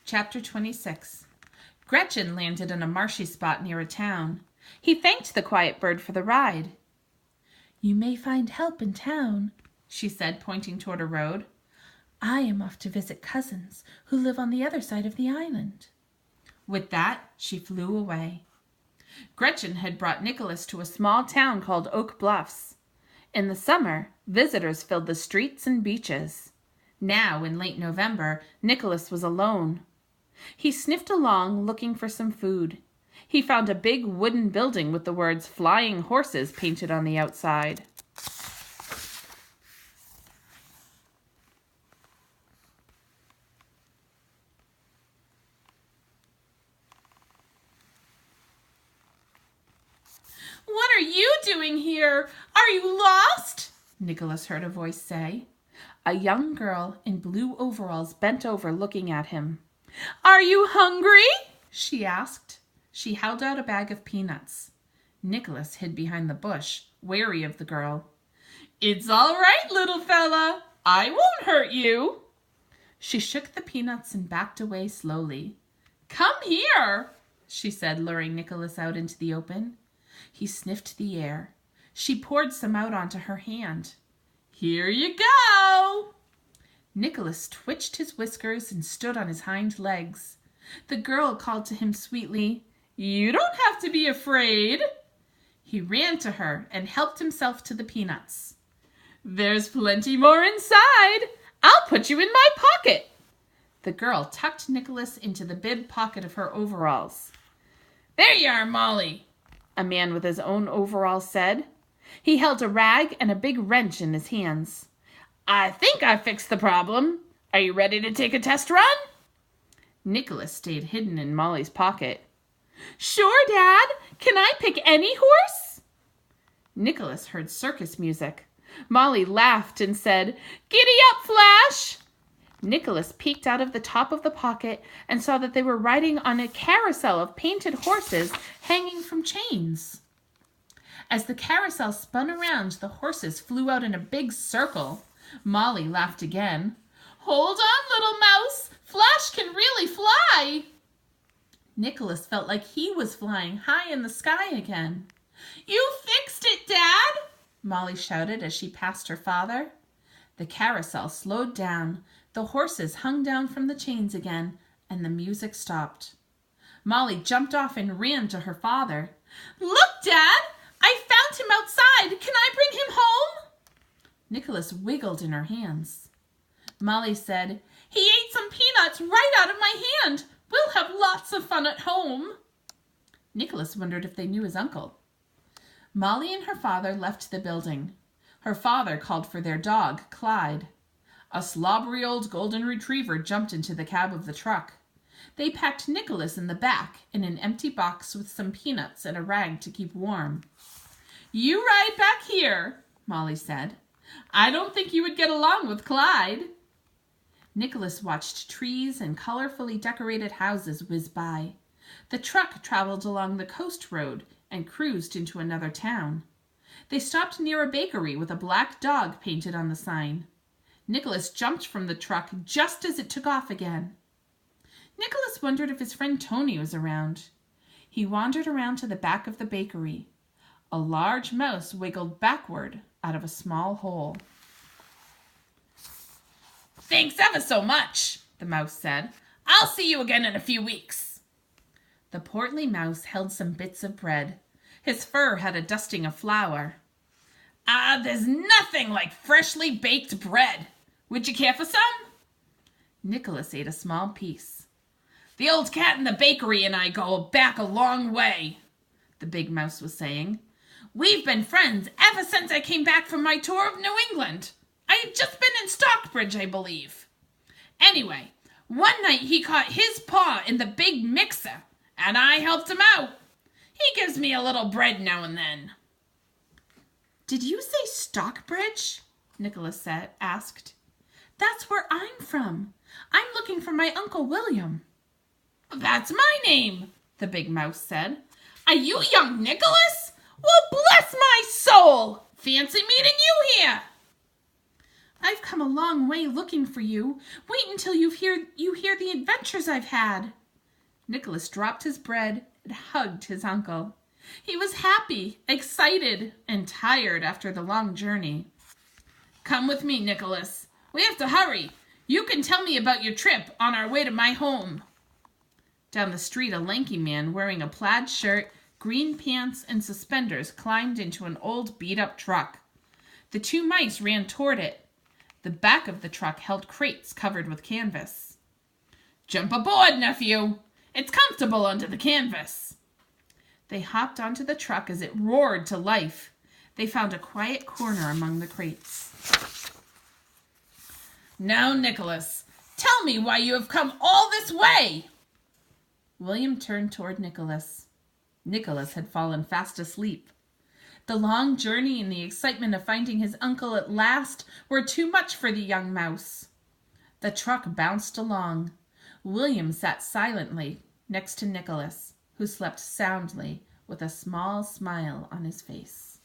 Chapter 26. Gretchen landed in a marshy spot near a town. He thanked the quiet bird for the ride. "You may find help in town," she said, pointing toward a road. "I am off to visit cousins who live on the other side of the island." With that, she flew away. Gretchen had brought Nicholas to a small town called Oak Bluffs. In the summer, visitors filled the streets and beaches. Now, in late November, Nicholas was alone. He sniffed along, looking for some food. He found a big wooden building with the words "Flying Horses" painted on the outside. "What are you doing here? Are you lost?" Nicholas heard a voice say. A young girl in blue overalls bent over, looking at him. "Are you hungry?" she asked. She held out a bag of peanuts. Nicholas hid behind the bush, wary of the girl. "It's all right, little fella. I won't hurt you." She shook the peanuts and backed away slowly. "Come here," she said, luring Nicholas out into the open. He sniffed the air. She poured some out onto her hand. "Here you go." Nicholas twitched his whiskers and stood on his hind legs. The girl called to him sweetly, "You don't have to be afraid." He ran to her and helped himself to the peanuts. "There's plenty more inside. I'll put you in my pocket." The girl tucked Nicholas into the bib pocket of her overalls. "There you are, Molly," a man with his own overalls said. He held a rag and a big wrench in his hands. "I think I fixed the problem. Are you ready to take a test run?" Nicholas stayed hidden in Molly's pocket. "Sure, Dad. Can I pick any horse?" Nicholas heard circus music. Molly laughed and said, "Giddy up, Flash!" Nicholas peeked out of the top of the pocket and saw that they were riding on a carousel of painted horses hanging from chains. As the carousel spun around, the horses flew out in a big circle. Molly laughed again. "Hold on, little mouse. Flash can really fly." Nicholas felt like he was flying high in the sky again. "You fixed it, Dad!" Molly shouted as she passed her father. The carousel slowed down. The horses hung down from the chains again, and the music stopped. Molly jumped off and ran to her father. "Look, Dad! I found him outside. Can I bring him home?" Nicholas wiggled in her hands. Molly said, "He ate some peanuts right out of my hand. We'll have lots of fun at home." Nicholas wondered if they knew his uncle. Molly and her father left the building. Her father called for their dog, Clyde. A slobbery old golden retriever jumped into the cab of the truck. They packed Nicholas in the back in an empty box with some peanuts and a rag to keep warm. "You ride back here," Molly said. "I don't think you would get along with Clyde." Nicholas watched trees and colorfully decorated houses whiz by. The truck traveled along the coast road and cruised into another town. They stopped near a bakery with a black dog painted on the sign. Nicholas jumped from the truck just as it took off again. Nicholas wondered if his friend Tony was around. He wandered around to the back of the bakery. A large mouse wiggled backward out of a small hole. "Thanks ever so much," the mouse said. "I'll see you again in a few weeks." The portly mouse held some bits of bread. His fur had a dusting of flour. There's nothing like freshly baked bread. Would you care for some?" Nicholas ate a small piece. "The old cat in the bakery and I go back a long way," the big mouse was saying. "We've been friends ever since I came back from my tour of New England. I had just been in Stockbridge, I believe. Anyway, one night he caught his paw in the big mixer, and I helped him out. He gives me a little bread now and then." "Did you say Stockbridge?" Nicholas asked. "That's where I'm from. I'm looking for my Uncle William." "That's my name," the big mouse said. "Are you young Nicholas? Well, bless my soul! Fancy meeting you here." I've come a long way looking for you. Wait until you hear the adventures I've had." Nicholas dropped his bread and hugged his uncle. He was happy, excited, and tired after the long journey. "Come with me, Nicholas. We have to hurry. You can tell me about your trip on our way to my home." Down the street, a lanky man wearing a plaid shirt, green pants, and suspenders climbed into an old beat-up truck. The two mice ran toward it. The back of the truck held crates covered with canvas. "Jump aboard, nephew. It's comfortable under the canvas." They hopped onto the truck as it roared to life. They found a quiet corner among the crates. "Now, Nicholas, tell me why you have come all this way." William turned toward Nicholas. Nicholas had fallen fast asleep. The long journey and the excitement of finding his uncle at last were too much for the young mouse. The truck bounced along. William sat silently next to Nicholas, who slept soundly with a small smile on his face.